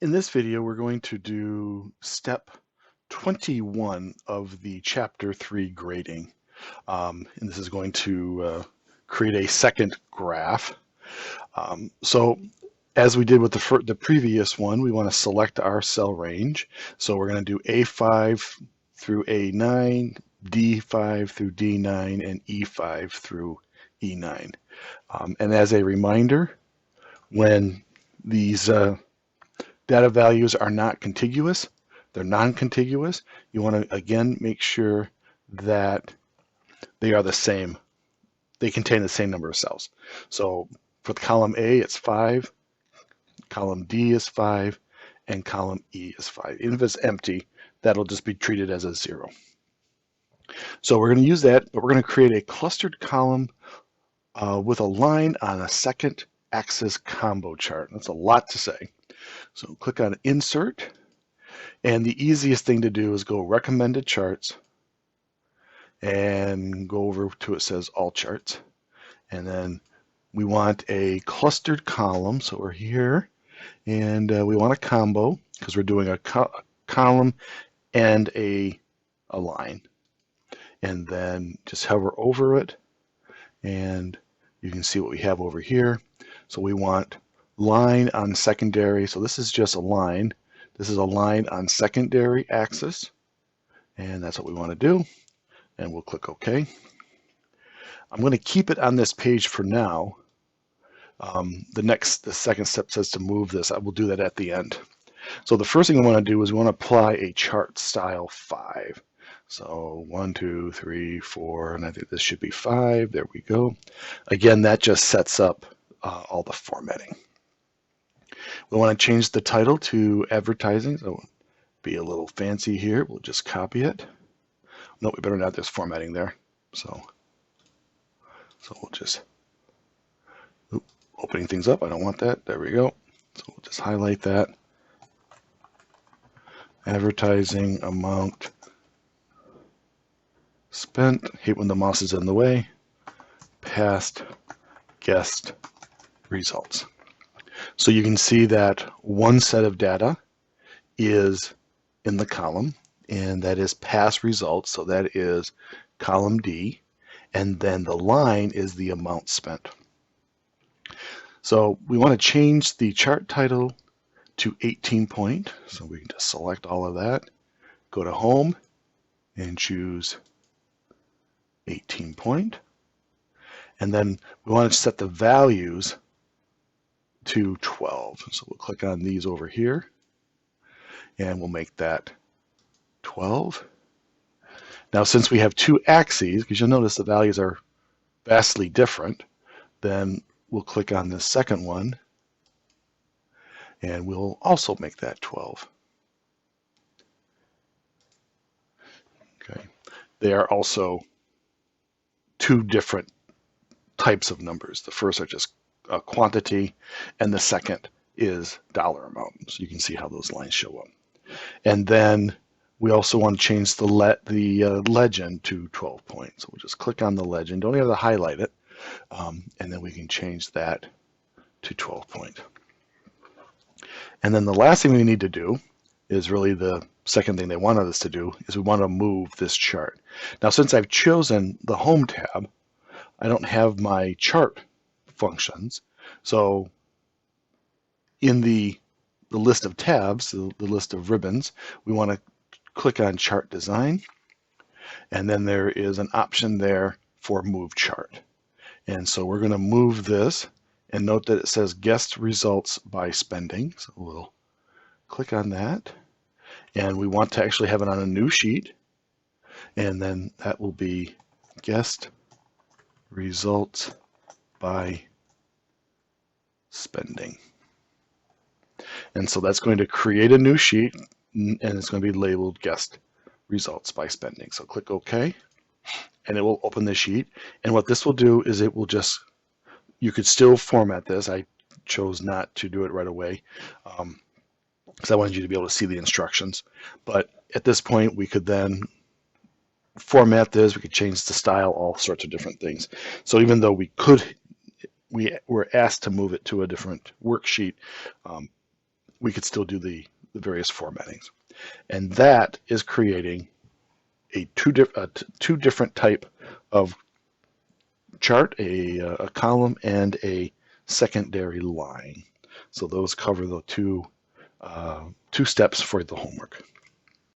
In this video, we're going to do step 21 of the chapter 3 grading. And this is going to create a second graph. So as we did with the previous one, we want to select our cell range. So we're going to do A5 through A9, D5 through D9, and E5 through E9. And as a reminder, when these data values are not contiguous, they're non-contiguous, you want to again make sure that they are the same. They contain the same number of cells. So for column A, it's 5, column D is 5, and column E is 5. Even if it's empty, that'll just be treated as a 0. So we're going to use that, but we're going to create a clustered column with a line on a second axis combo chart. That's a lot to say. So click on Insert, and the easiest thing to do is go Recommended Charts and go over to it says All Charts. And then we want a clustered column, so we're here, and we want a combo because we're doing a column and a line. And then just hover over it, and you can see what we have over here. So we want line on secondary. So this is just a line. This is a line on secondary axis, and that's what we want to do. And we'll click OK. I'm going to keep it on this page for now. The second step says to move this. I will do that at the end. So the first thing we want to do is we want to apply a chart style 5. So 1, 2, 3, 4, and I think this should be 5. There we go. Again, that just sets up all the formatting. We want to change the title to advertising, so be a little fancy here. We'll just copy it. No, we better not. There's formatting there. So we'll just opening things up. I don't want that. There we go. So we'll just highlight that. Advertising amount spent. Hate when the mouse is in the way. Past guest results. So you can see that one set of data is in the column, and that is past results. So that is column D, and then the line is the amount spent. So we want to change the chart title to 18 point. So we can just select all of that, go to Home, and choose 18 point. And then we want to set the values to 12. So we'll click on these over here, and we'll make that 12. Now, since we have two axes, because you'll notice the values are vastly different, then we'll click on the second one, and we'll also make that 12. Okay. They are also two different types of numbers. The first are just a quantity, and the second is dollar amount. So you can see how those lines show up. And then we also want to change the legend to 12 point. So we'll just click on the legend. Don't have to highlight it. And then we can change that to 12 point. And then the last thing we need to do is really the second thing they wanted us to do is we want to move this chart. Now, since I've chosen the Home tab, I don't have my chart functions. So in the list of tabs, the list of ribbons, we want to click on Chart Design, and then there is an option there for Move Chart. And so we're going to move this, and note that it says Guest Results by Spending. So we'll click on that, and we want to actually have it on a new sheet, and then that will be Guest Results by Spending. And so that's going to create a new sheet, and it's going to be labeled Guest Results by Spending. So click OK, and it will open the sheet. And what this will do is it will just, you could still format this. I chose not to do it right away because I wanted you to be able to see the instructions. But at this point, we could then format this, we could change the style, all sorts of different things. So even though we were asked to move it to a different worksheet, we could still do the various formattings. And that is creating a two different type of chart, a column and a secondary line. So those cover the two steps for the homework.